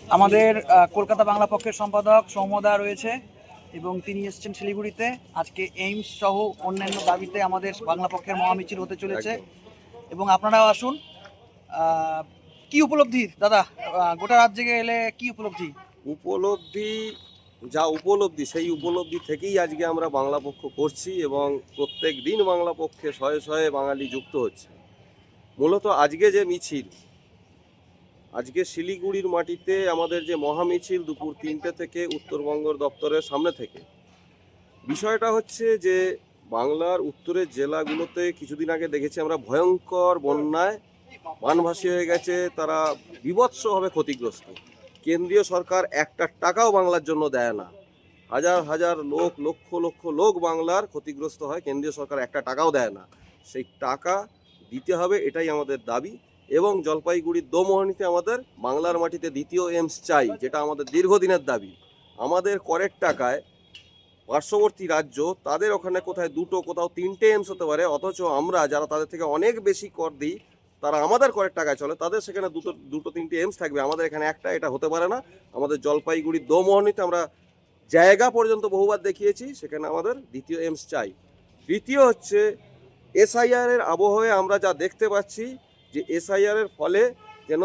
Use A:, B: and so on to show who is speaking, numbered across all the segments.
A: আমাদের কলকাতা বাংলা পক্ষের সম্পাদক সৌম্যদা রয়েছে এবং তিনি এসেছেন শিলিগুড়িতে। আজকে এইমস সহ অন্যান্য দাবিতে আমাদের বাংলা পক্ষের মহামিছিল হতে চলেছে এবং আপনারাও আসুন। কি উপলব্ধি দাদা, গোটা রাজ্যে এলে কি উপলব্ধি?
B: যা উপলব্ধি সেই উপলব্ধি থেকেই আজকে আমরা বাংলা পক্ষ করছি এবং প্রত্যেক দিন বাংলা পক্ষে শয়ে শয়ে বাঙালি যুক্ত হচ্ছে। মূলত আজকে যে মিছিল, আজকে শিলিগুড়ির মাটিতে আমাদের যে মহামিছিল দুপুর 3টে থেকে উত্তরবঙ্গের দপ্তরের সামনে থেকে, বিষয়টা হচ্ছে যে বাংলার উত্তরের জেলাগুলোতে কিছুদিন আগে দেখেছি আমরা ভয়ঙ্কর বন্যায় বানভাসী হয়ে গেছে, তারা বিভৎসভাবে ক্ষতিগ্রস্ত। কেন্দ্রীয় সরকার একটা টাকাও বাংলার জন্য দেয় না, হাজার হাজার লোক, লক্ষ লক্ষ লোক বাংলার ক্ষতিগ্রস্ত হয়, কেন্দ্রীয় সরকার একটা টাকাও দেয় না। সেই টাকা দিতে হবে, এটাই আমাদের দাবি। এবং জলপাইগুড়ির দোমোহনীতে আমাদের বাংলার মাটিতে দ্বিতীয় এইমস চাই, যেটা আমাদের দীর্ঘদিনের দাবি। আমাদের করের টাকায় পার্শ্ববর্তী রাজ্য, তাদের ওখানে কোথায় দুটো, কোথাও 3টে এইমস হতে পারে, অথচ আমরা যারা তাদের থেকে অনেক বেশি কর দিই, তারা আমাদের করের টাকায় চলে, তাদের সেখানে দুটো 3টে এইমস থাকবে, আমাদের এখানে একটা। এটা হতে পারে না। আমাদের জলপাইগুড়ির দোমোহনীতে আমরা জায়গা পর্যন্ত বহুবার দেখিয়েছি, সেখানে আমাদের দ্বিতীয় এইমস চাই। তৃতীয় হচ্ছে এসআইআরের আবহে আমরা যা দেখতে পাচ্ছি যে এসআইআরের ফলে যেন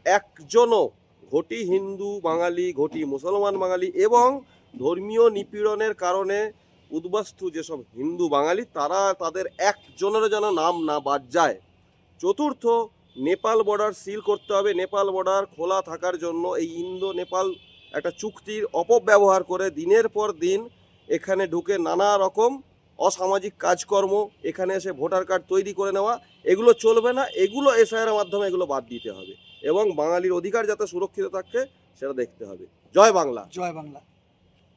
B: একজনও ঘটি হিন্দু বাঙালি, ঘটি মুসলমান বাঙালি এবং ধর্মীয় নিপীড়নের কারণে উদ্বাস্তু যেসব হিন্দু বাঙালি, তারা তাদের একজনেরও যেন নাম না বাদ যায়। চতুর্থ, নেপাল বর্ডার সিল করতে হবে। নেপাল বর্ডার খোলা থাকার জন্য এই ইন্দো নেপাল একটা চুক্তির অপব্যবহার করে দিনের পর দিন এখানে ঢুকে নানা রকম অসামাজিক কাজকর্ম, এখানে এসে ভোটার কার্ড তৈরি করে নেওয়া, এগুলো চলবে না। এগুলো এসআইআরের মাধ্যমে এগুলো বাদ দিতে হবে এবং বাঙালির অধিকার যাতে সুরক্ষিত থাকে সেটা দেখতে হবে। জয় বাংলা।
A: জয় বাংলা।